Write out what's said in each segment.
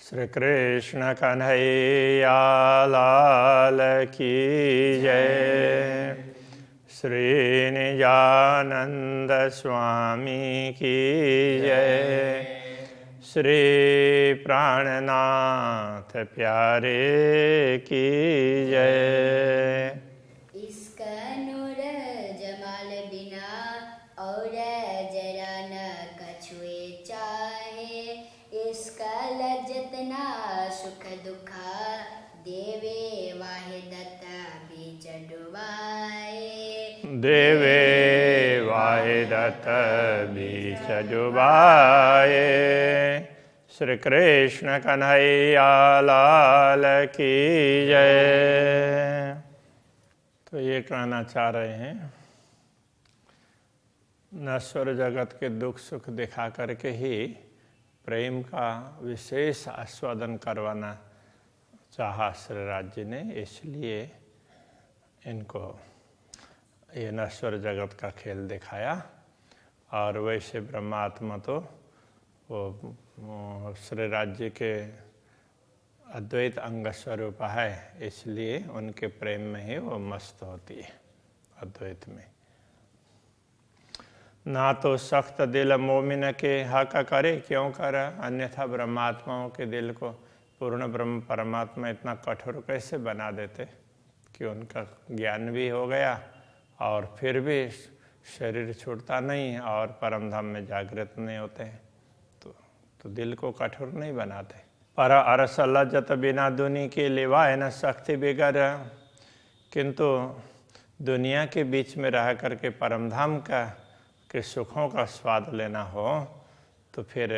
श्री कृष्ण कन्हैया लाल की जय। श्री निजानंद स्वामी की जय। श्री प्राणनाथ प्यारे की जय। इसका नूर जमाल बिना और जरा न कछुए चाहे। इसका लज्जत ना सुख दुखा देवे वाहिदत बीच डुबाए। देवे वाहिदत बीच डुबाए। श्री कृष्ण कन्हैया लाल की जय। तो ये कहना चाह रहे हैं, नश्वर जगत के दुख सुख दिखा करके ही प्रेम का विशेष आस्वादन करवाना चाहा श्री राज्य ने, इसलिए इनको ये नश्वर जगत का खेल दिखाया। और वैसे ब्रह्मात्मा तो वो श्री राज्य के अद्वैत अंग स्वरूप है, इसलिए उनके प्रेम में ही वो मस्त होती है अद्वैत में। ना तो सख्त दिल मोमिन के हक करे क्यों कर, अन्यथा ब्रह्मात्माओं के दिल को पूर्ण ब्रह्म परमात्मा इतना कठोर कैसे बना देते कि उनका ज्ञान भी हो गया और फिर भी शरीर छूटता नहीं और परम धाम में जागृत नहीं होते हैं। तो दिल को कठोर नहीं बनाते। पर अरस लज्जत बिना दुनी की लिवाए न शक्ति बिगर, किंतु दुनिया के बीच में रह करके परम धाम के सुखों का स्वाद लेना हो तो फिर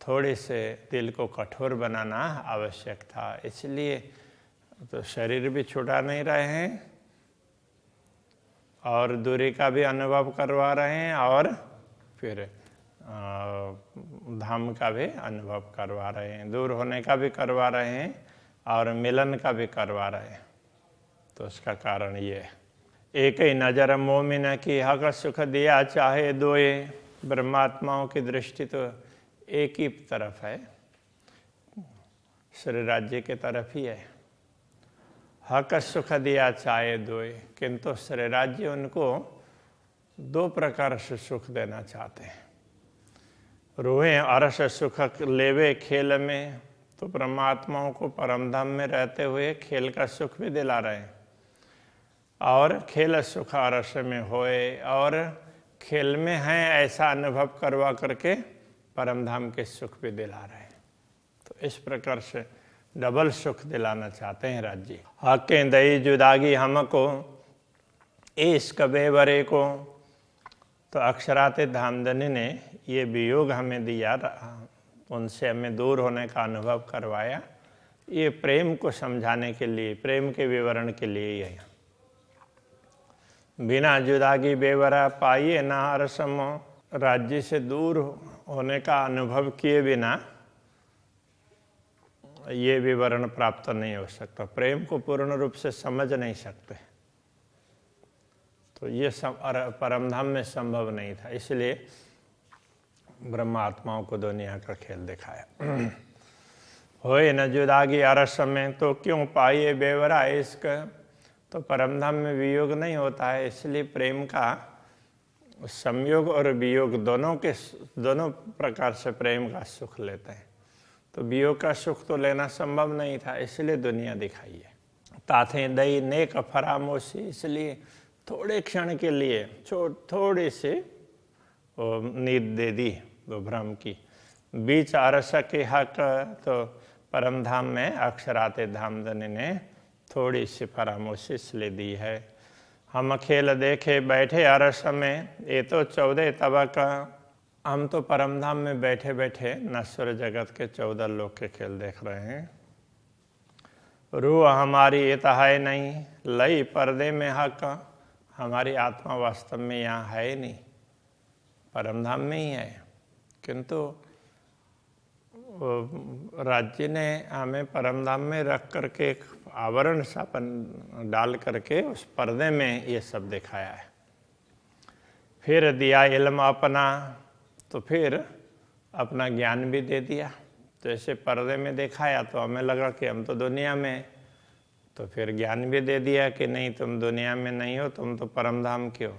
थोड़े से दिल को कठोर बनाना आवश्यक था। इसलिए तो शरीर भी छुटा नहीं रहे हैं और दूरी का भी अनुभव करवा रहे हैं और फिर धाम का भी अनुभव करवा रहे हैं, दूर होने का भी करवा रहे हैं और मिलन का भी करवा रहे हैं। तो उसका कारण ये है, एक ही नज़र मोमिन की हक सुख दिया चाहे दोए। ब्रह्मात्माओं की दृष्टि तो एक ही तरफ है, श्री राज्य के तरफ ही है। हक सुख दिया चाहे दोए, किंतु श्री राज्य उनको दो प्रकार से सुख देना चाहते हैं। रोए अरस सुख लेवे खेल में, तो परमात्माओं को परमधाम में रहते हुए खेल का सुख भी दिला रहे हैं और खेल सुख अरस में होए, और खेल में हैं ऐसा अनुभव करवा करके परमधाम के सुख भी दिला रहे हैं। तो इस प्रकार से डबल सुख दिलाना चाहते हैं राज्य। हके दई जुदागी हमको इश्क बेवरे को, तो अक्षराते धामधनी ने ये वियोग हमें दिया, उनसे हमें दूर होने का अनुभव करवाया। ये प्रेम को समझाने के लिए, प्रेम के विवरण के लिए ही है। बिना जुदागी बेवरा पाइए ना अरसमो, राज्य से दूर होने का अनुभव किए बिना ये विवरण प्राप्त नहीं हो सकता। प्रेम को पूर्ण रूप से समझ नहीं सकते, तो ये परमधाम में संभव नहीं था। इसलिए ब्रह्मात्माओं को दुनिया का खेल दिखाया। होए न जुदागी अरस में, तो क्यों पाइए बेवरा इश्क, तो परमधाम में वियोग नहीं होता है, इसलिए प्रेम का संयोग और वियोग दोनों प्रकार से प्रेम का सुख लेते हैं। तो वियोग का सुख तो लेना संभव नहीं था, इसलिए दुनिया दिखाई है। ताथे दई नेक फरामोशी, इसलिए थोड़े क्षण के लिए थोड़ी सी नींद दे दी वो भ्रम की। बीच अरस के हक, तो परमधाम में अक्षराते धामधनी ने थोड़ी सी फरामोशी ले दी है। हम खेल देखे बैठे अरस में, ये तो 14 तबक, हम तो परमधाम में बैठे बैठे नश्वर जगत के 14 लोक के खेल देख रहे हैं। रूह हमारी ये तो है नहीं, लई पर्दे में हक, हमारी आत्मा वास्तव में यहाँ है नहीं, परमधाम में ही है। किंतु राज्य ने हमें परमधाम में रख करके एक आवरण सा डाल करके उस पर्दे में ये सब दिखाया है। फिर दिया इल्म अपना, तो फिर अपना ज्ञान भी दे दिया। तो ऐसे पर्दे में दिखाया तो हमें लगा कि हम तो दुनिया में हैं। तो फिर ज्ञान भी दे दिया कि नहीं, तुम दुनिया में नहीं हो, तुम तो परमधाम के हो।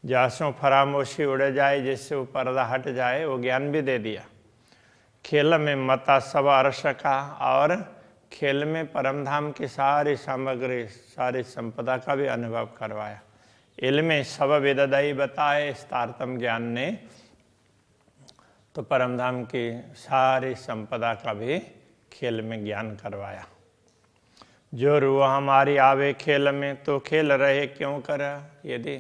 जासों फरामोशी उड़ जाए, जिससे वो पर्दा हट जाए, वो ज्ञान भी दे दिया। खेल में मता सब अर्श का, और खेल में परमधाम की सारी सामग्री, सारी संपदा का भी अनुभव करवाया। इल्म सब विददई बताए, इस तारतम ज्ञान ने तो परमधाम की सारी संपदा का भी खेल में ज्ञान करवाया। जो रूह हमारी आवे खेल में, तो खेल रहे क्यों कर। यदि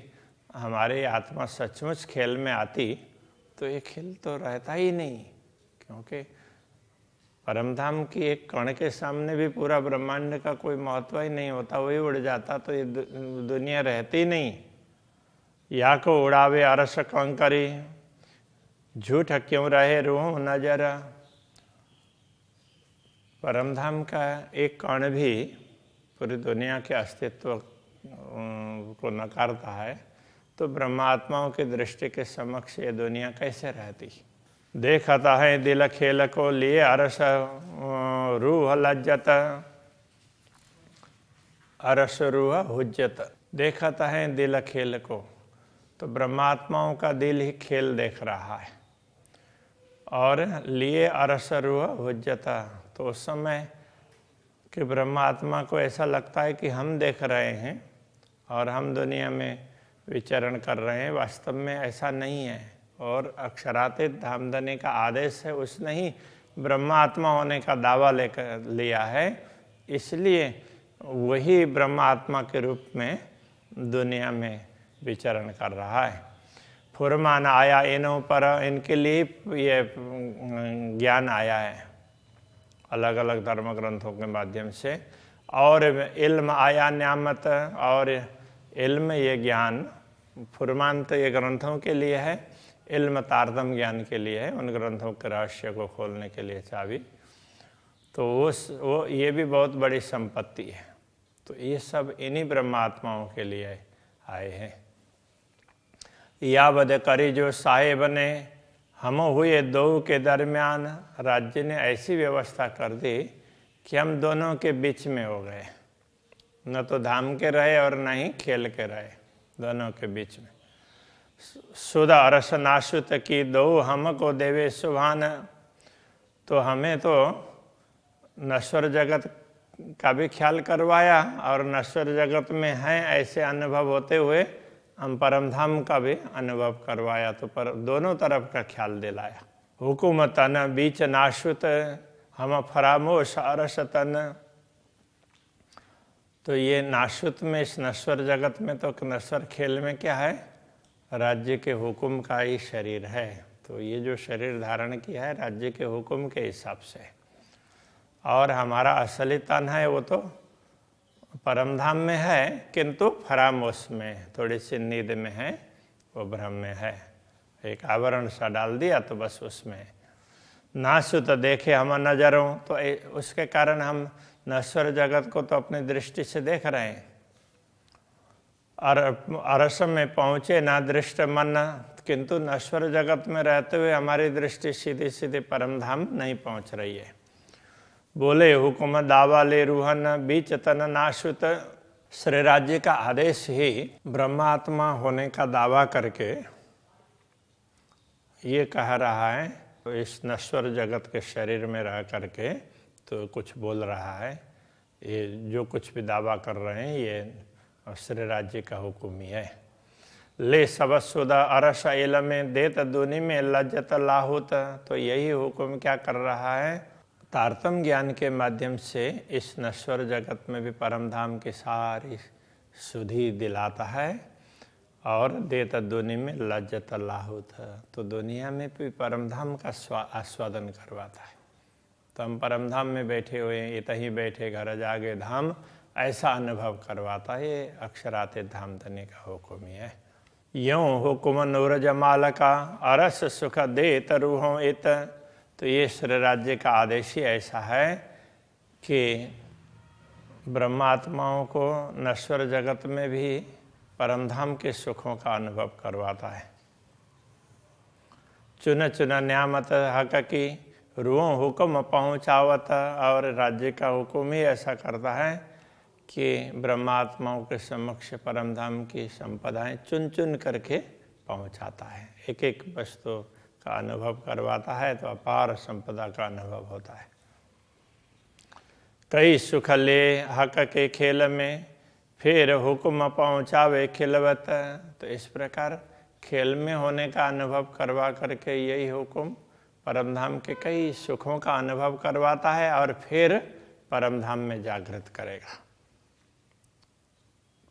हमारी आत्मा सचमुच खेल में आती तो ये खेल तो रहता ही नहीं, क्योंकि परमधाम की एक कण के सामने भी पूरा ब्रह्मांड का कोई महत्व ही नहीं होता, वही उड़ जाता तो ये दुनिया रहती नहीं। या को उड़ावे अरस कंकरी, झूठ क्यों रहे रूह नजर। परमधाम का एक कण भी पूरी दुनिया के अस्तित्व को नकारता है, तो ब्रह्मात्माओं की दृष्टि के समक्ष ये दुनिया कैसे रहती। देखता है दिल खेल को लिए अरस रूह लज्जत, अरस रूह हुज्जत। देखता है दिल खेल को, तो ब्रह्मात्माओं का दिल ही खेल देख रहा है। और लिए अरस रूह हुज्जत, तो उस समय कि ब्रह्मात्मा को ऐसा लगता है कि हम देख रहे हैं और हम दुनिया में विचरण कर रहे हैं। वास्तव में ऐसा नहीं है। और अक्षरातीत धामधनी का आदेश है, उसने ही ब्रह्मात्मा होने का दावा लेकर लिया है, इसलिए वही ब्रह्मात्मा के रूप में दुनिया में विचरण कर रहा है। फुरमान आया इनों पर, इनके लिए ये ज्ञान आया है अलग अलग धर्म ग्रंथों के माध्यम से। और इल्म आया न्यामत, और इल्म ये ज्ञान, फुरमान तो ये ग्रंथों के लिए है, इल्म तारतम ज्ञान के लिए है, उन ग्रंथों के रहस्य को खोलने के लिए चाबी। तो वो ये भी बहुत बड़ी संपत्ति है। तो ये सब इन्हीं ब्रह्मात्माओं के लिए आए हैं। या बद करी जो साहेब ने, हम हुए दो के दरमियान, राज्य ने ऐसी व्यवस्था कर दी कि हम दोनों के बीच में हो गए, न तो धाम के रहे और न ही खेल के रहे, दोनों के बीच में। सुधा अरस नाशुत की दो हमको देवे सुभान, तो हमें तो नश्वर जगत का भी ख्याल करवाया और नश्वर जगत में हैं ऐसे अनुभव होते हुए हम परमधाम का भी अनुभव करवाया। तो पर दोनों तरफ का ख्याल दिलाया। हुकुमतन बीच नाशुत, हम फरामोश अरस तन। तो ये नाशुत में, इस नश्वर जगत में, तो नश्वर खेल में क्या है, राज्य के हुक्म का ही शरीर है। तो ये जो शरीर धारण किया है राज्य के हुक्म के हिसाब से, और हमारा असली तन है वो तो परमधाम में है, किंतु फरामोश में, थोड़ी सी नींद में है, वो भ्रम में है। एक आवरण सा डाल दिया तो बस उसमें। नाशुत देखे हम नजरों, तो उसके कारण हम नश्वर जगत को तो अपनी दृष्टि से देख रहे हैं। अरस में पहुँचे ना दृष्ट मन, किंतु नश्वर जगत में रहते हुए हमारी दृष्टि सीधी सीधी परमधाम नहीं पहुँच रही है। बोले हुकुम दावा ले रूहन बीच तन नाशुत, श्री राज्य का आदेश ही ब्रह्मात्मा होने का दावा करके ये कह रहा है, तो इस नश्वर जगत के शरीर में रह करके तो कुछ बोल रहा है। ये जो कुछ भी दावा कर रहे हैं ये श्री राज्य का हुक्म ही है। ले सबसुदा अरस इल में देत दुनि में लज्जत लाहुत, तो यही हुक्म क्या कर रहा है, तारतम ज्ञान के माध्यम से इस नश्वर जगत में भी परमधाम की सारी सुधि दिलाता है और देत दुनि में लज्जत लाहुत, तो दुनिया में भी परमधाम का आस्वादन करवाता है। तो हम परमधाम में बैठे हुए हैं, इतहीं बैठे घर जागे धाम, ऐसा अनुभव करवाता है। ये अक्षरातीत धाम धनी का हुक्म ही है। यूँ हुक्म नूर जमाल का अरस सुख देत रूहों इत, तो ये श्री राज्य का आदेश ही ऐसा है कि ब्रह्मात्माओं को नश्वर जगत में भी परमधाम के सुखों का अनुभव करवाता है। चुन चुन न्यामत हक की रूहों हुक्म पहुँचावत, और राज्य का हुक्म ही ऐसा करता है कि ब्रह्मात्माओं के समक्ष परमधाम की संपदाएं चुन चुन करके पहुँचाता है। एक एक वस्तु का अनुभव करवाता है तो अपार संपदा का अनुभव होता है। कई सुख ले हक के खेल में, फिर हुक्म पहुँचावे खिलवत। तो इस प्रकार खेल में होने का अनुभव करवा करके यही हुक्म परमधाम के कई सुखों का अनुभव करवाता है और फिर परमधाम में जागृत करेगा।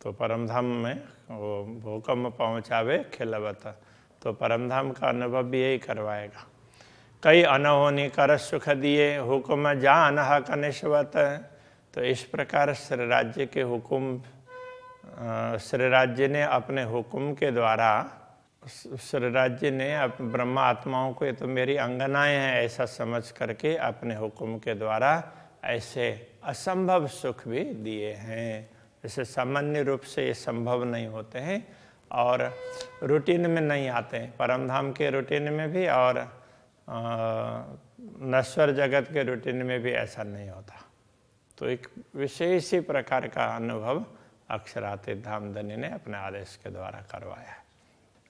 तो परमधाम में वो हुक्म पहुँचावे खिलवत, तो परमधाम का अनुभव भी यही करवाएगा। कई अनहोनी कर सुख दिए, हुक्म जान हक निश्वत। तो इस प्रकार श्री राज्य के हुक्म, श्री राज्य ने अपने हुक्म के द्वारा, श्री राज्य ने ब्रह्मा आत्माओं को ये तो मेरी अंगनाएं हैं ऐसा समझ करके अपने हुक्म के द्वारा ऐसे असंभव सुख भी दिए हैं। जैसे सामान्य रूप से ये संभव नहीं होते हैं और रूटीन में नहीं आते हैं, परमधाम के रूटीन में भी और नश्वर जगत के रूटीन में भी ऐसा नहीं होता। तो एक विशेष ही प्रकार का अनुभव अक्षरातीत धामधनी ने अपने आदेश के द्वारा करवाया है।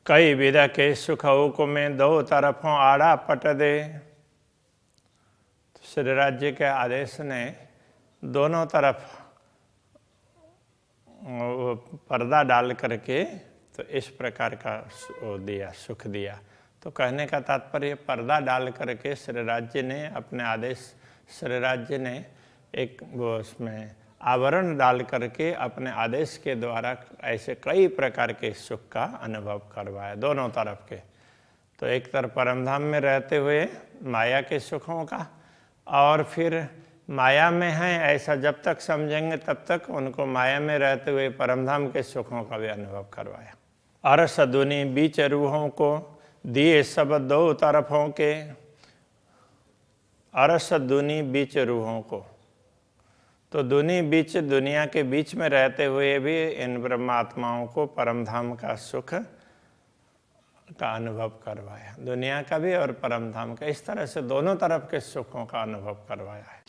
कई विधा के सुख हुक्म में दो तरफों आड़ा पट दे। तो श्री राज्य के आदेश ने दोनों तरफ पर्दा डाल करके तो इस प्रकार का दिया, सुख दिया। तो कहने का तात्पर्य पर्दा डाल करके श्री राज्य ने अपने आदेश, श्री राज्य ने एक वो उसमें आवरण डाल करके अपने आदेश के द्वारा ऐसे कई प्रकार के सुख का अनुभव करवाया दोनों तरफ के। तो एक तरफ परमधाम में रहते हुए माया के सुखों का, और फिर माया में हैं ऐसा जब तक समझेंगे तब तक उनको माया में रहते हुए परमधाम के सुखों का भी अनुभव करवाया। अरस दुनी बीच रूहों को दिए सब दो तरफों के। अरस दुनी बीच रूहों को, तो दुनी बीच, दुनिया के बीच में रहते हुए भी इन ब्रह्मात्माओं को परमधाम का सुख का अनुभव करवाया, दुनिया का भी और परमधाम का। इस तरह से दोनों तरफ के सुखों का अनुभव करवाया है।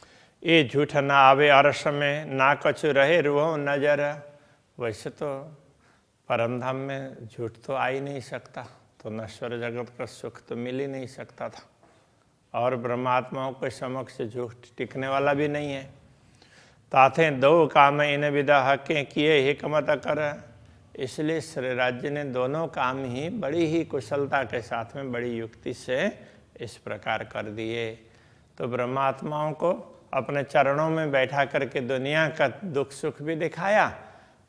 ये झूठ ना आवे अरस में, ना कछु रहे रूहों नजर। वैसे तो परमधाम में झूठ तो आ ही नहीं सकता, तो नश्वर जगत का सुख तो मिल ही नहीं सकता था, और ब्रह्मात्माओं के समक्ष झूठ टिकने वाला भी नहीं है। ताथे दो काम इन विदा हकें किए हिकमत कर। इसलिए श्री राज्य ने दोनों काम ही बड़ी ही कुशलता के साथ में बड़ी युक्ति से इस प्रकार कर दिए। तो ब्रह्मात्माओं को अपने चरणों में बैठा करके दुनिया का दुख सुख भी दिखाया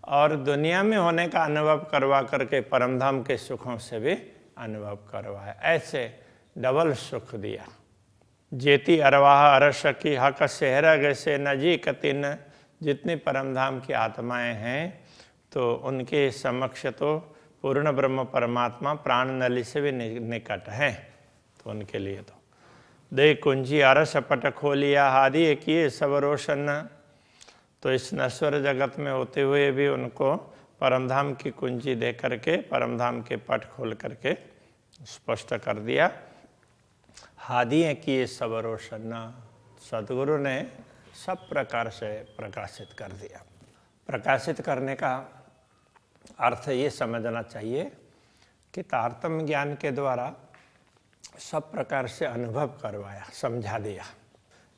और दुनिया में होने का अनुभव करवा करके परमधाम के सुखों से भी अनुभव करवाया। ऐसे डबल सुख दिया। जेती अरवाह अरस की हक सेहरग से नजीक तिन। जितनी परमधाम की आत्माएं हैं तो उनके समक्ष तो पूर्ण ब्रह्म परमात्मा प्राण नली से भी निकट है। तो उनके लिए तो दे कुंजी अरस पट खोलिया हादि किए सब रोशन। तो इस नश्वर जगत में होते हुए भी उनको परमधाम की कुंजी दे करके परमधाम के पट खोल करके स्पष्ट कर दिया। हादिए किए सब रोशन। सदगुरु ने सब प्रकार से प्रकाशित कर दिया। प्रकाशित करने का अर्थ ये समझना चाहिए कि तारतम्य ज्ञान के द्वारा सब प्रकार से अनुभव करवाया, समझा दिया।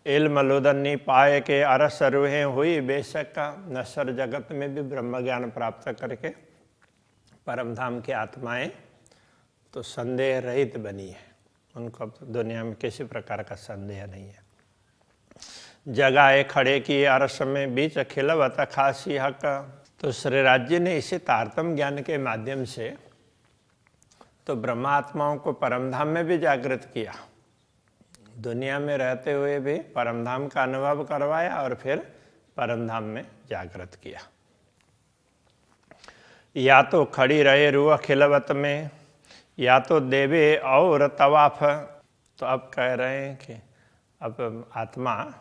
इल्म लुदन्नी पाए के अरस रूहें हुई बेशक का। नश्वर जगत में भी ब्रह्म ज्ञान प्राप्त करके परमधाम की आत्माएं तो संदेह रहित बनी है, उनको अब दुनिया में किसी प्रकार का संदेह नहीं है। जगाए खड़े की अरस में बीच खिलवत खासी हक। तो श्री राज्य ने इसे तारतम्य ज्ञान के माध्यम से तो ब्रह्मात्माओं को परमधाम में भी जागृत किया, दुनिया में रहते हुए भी परमधाम का अनुभव करवाया और फिर परमधाम में जागृत किया। या तो खड़ी रहे रूह खिलवत में, या तो देवे और तवाफ। तो अब कह रहे हैं कि अब आत्मा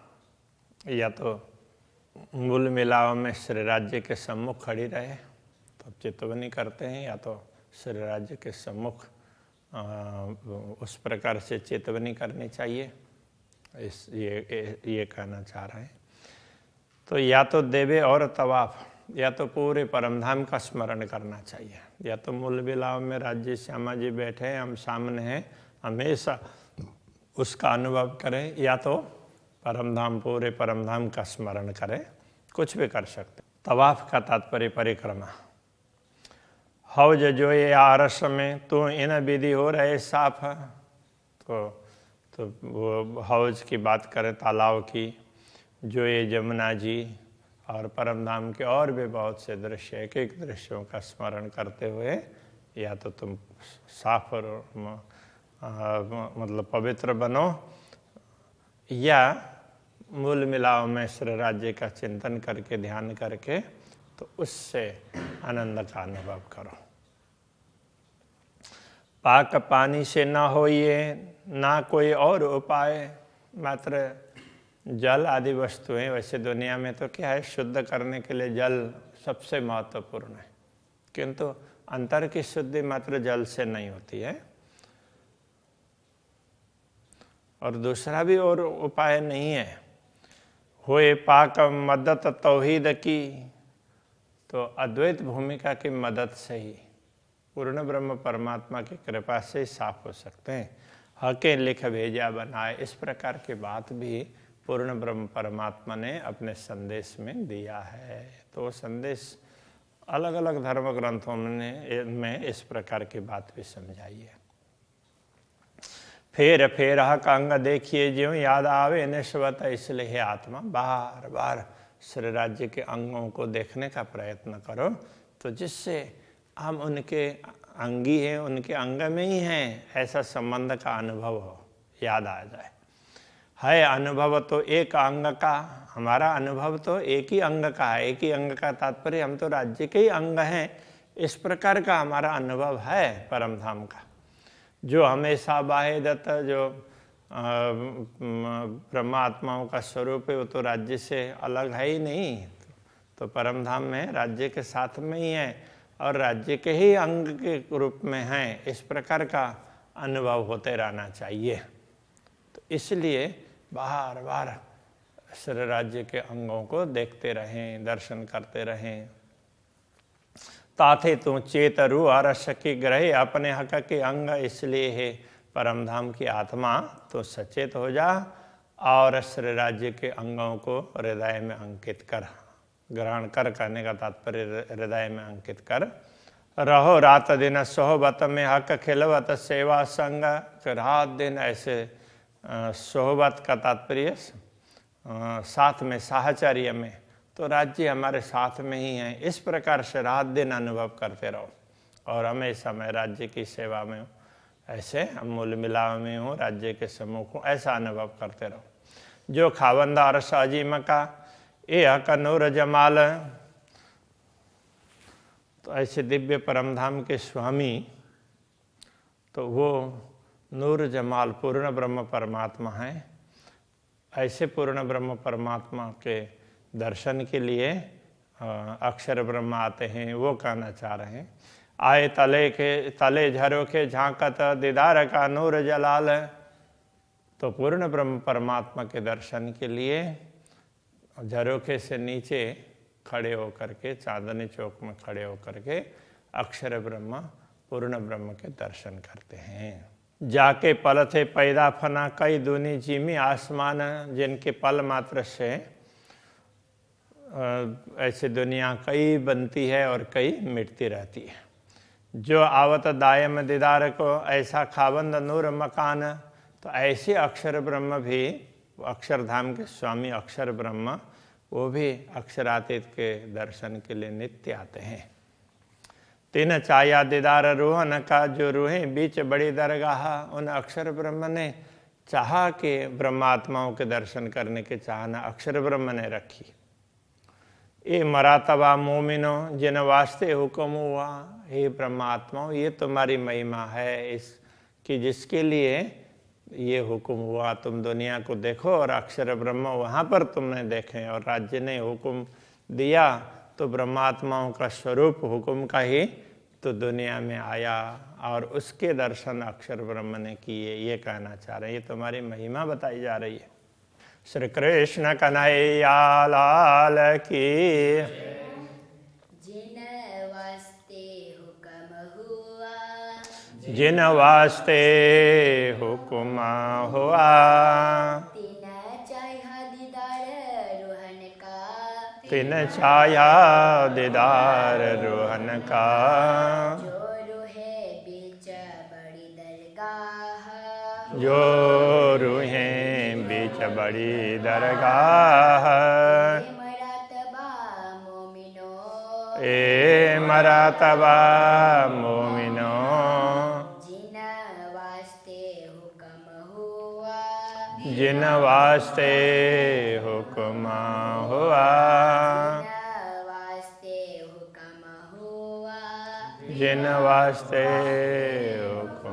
या तो मूल मिलाव में श्री राज्य के सम्मुख खड़ी रहे तो चितवनी करते हैं, या तो श्री राज्य के सम्मुख उस प्रकार से चेतवनी करनी चाहिए। ये कहना चाह रहे हैं। तो या तो देवे और तवाफ, या तो पूरे परमधाम का स्मरण करना चाहिए, या तो मूल बिलाव में राज्य श्यामा जी बैठे हैं, हम सामने हैं, हमेशा उसका अनुभव करें, या तो परमधाम, पूरे परमधाम का स्मरण करें, कुछ भी कर सकते। तवाफ का तात्पर्य परिक्रमा। हौज जो ये आरस में तो इन विधि हो रहे साफ। तो वो हौज की बात करें, तालाब की, जो ये जमुना जी और परमधाम के और भी बहुत से दृश्य, एक एक दृश्यों का स्मरण करते हुए या तो तुम साफ और मतलब पवित्र बनो, या मूल मिलाव में श्री राज्य का चिंतन करके, ध्यान करके, तो उससे आनंद का अनुभव करो। पाक पानी से ना हो ये ना कोई और उपाय, मात्र जल आदि वस्तुएं। वैसे दुनिया में तो क्या है, शुद्ध करने के लिए जल सबसे महत्वपूर्ण है, किंतु अंतर की शुद्धि मात्र जल से नहीं होती है, और दूसरा भी और उपाय नहीं है। होए पाक मदद तौहीद की, तो अद्वैत भूमिका की मदद से ही, पूर्ण ब्रह्म परमात्मा की कृपा से ही साफ हो सकते हैं। हके लिख भेजा बनाए, इस प्रकार की बात भी पूर्ण ब्रह्म परमात्मा ने अपने संदेश में दिया है। तो वो संदेश अलग अलग धर्म ग्रंथों में इस प्रकार की बात भी समझाई है। फेर फेर हक अंग देखिए ज्यों याद आवे निस्वत, इसलिए आत्मा बार बार श्री राज्य के अंगों को देखने का प्रयत्न करो, तो जिससे हम उनके अंगी हैं, उनके अंग में ही हैं, ऐसा संबंध का अनुभव हो, याद आ जाए। है अनुभव तो एक अंग का, हमारा अनुभव तो एक ही अंग का है। एक ही अंग का तात्पर्य हम तो राज्य के ही अंग हैं, इस प्रकार का हमारा अनुभव है परमधाम का। जो हमेशा बाहेदत्त, जो ब्रह्मात्माओं का स्वरूप है, वो तो राज्य से अलग है ही नहीं, तो परमधाम में राज्य के साथ में ही है और राज्य के ही अंग के रूप में हैं, इस प्रकार का अनुभव होते रहना चाहिए। तो इसलिए बार बार श्री राज्य के अंगों को देखते रहें, दर्शन करते रहें। ताथे तू चेत रू अरस की ग्रहे अपने हक के अंग, इसलिए है परमधाम की आत्मा तो सचेत हो जा और श्री राज्य के अंगों को हृदय में अंकित कर, ग्रहण कर, कहने का तात्पर्य हृदय में अंकित कर। रहो रात दिन सोहबत में हक खिलवत सेवा संग, रात दिन ऐसे सोहबत का तात्पर्य साथ में, साहचर्य में, तो राज्य हमारे साथ में ही है, इस प्रकार से रात दिन अनुभव करते रहो। और हमेशा मैं राज्य की सेवा में हूँ, ऐसे हम मूल मिलाव में हूँ, राज्य के सम्मुख हूँ, ऐसा अनुभव करते रहो। जो खावंदा अरस अजीम का ए हक नूर जमाल, तो ऐसे दिव्य परमधाम के स्वामी, तो वो नूर जमाल पूर्ण ब्रह्म परमात्मा हैं। ऐसे पूर्ण ब्रह्म परमात्मा के दर्शन के लिए अक्षर ब्रह्म आते हैं, वो कहना चाह रहे हैं। आए तले झरोखे झांकत दीदार का नूर जलाल, तो पूर्ण ब्रह्म परमात्मा के दर्शन के लिए झरोखे से नीचे खड़े होकर के, चांदनी चौक में खड़े होकर के अक्षर ब्रह्म, पूर्ण ब्रह्म के दर्शन करते हैं। जाके पल थे पैदा फना कई दूनी जीमी आसमान, जिनके पल मात्र से ऐसे दुनिया कई बनती है और कई मिटती रहती है। जो आवत दायम दीदार को ऐसा खाबंद नूर मकान, तो ऐसे अक्षर ब्रह्म भी, अक्षरधाम के स्वामी अक्षर ब्रह्म, वो भी अक्षरातीत के दर्शन के लिए नित्य आते हैं। तीन चाया दीदार रूहन का, जो रूहें बीच बड़ी दरगाह, उन अक्षर ब्रह्म ने चाहा कि ब्रह्मात्माओं के दर्शन करने की चाहना अक्षर ब्रह्म ने रखी। ये मरातबा मोमिनो जिन वास्ते हुक्म हुआ, हे ब्रह्मात्माओं ये तुम्हारी महिमा है इस कि जिसके लिए ये हुक्म हुआ, तुम दुनिया को देखो और अक्षर ब्रह्म वहाँ पर तुमने देखे, और राज्य ने हुक्म दिया तो ब्रह्मात्माओं का स्वरूप हुक्म का ही तो दुनिया में आया, और उसके दर्शन अक्षर ब्रह्म ने किए, ये कहना चाह रहे हैं। ये तुम्हारी महिमा बताई जा रही है। श्री कृष्ण कन्हैया लाल की। जिन वास्ते हुक्म हुआ, जिन वास्ते हुक्म हुआ, तिन चाहा दीदार रोहन का, तिन छाया दीदार रोहन का। जो रूहे बीच बड़ी दरगाह, जो रूहें बीच बड़ी दरगाह। मरातबा मोमिनो, ए मरातबा मोमिनो, जिन वास्ते हुक्म हुआ, जिन वास्ते हुक्म हुआ, जिन वास्ते हुक्म हुआ, जिन वास्ते हुक्म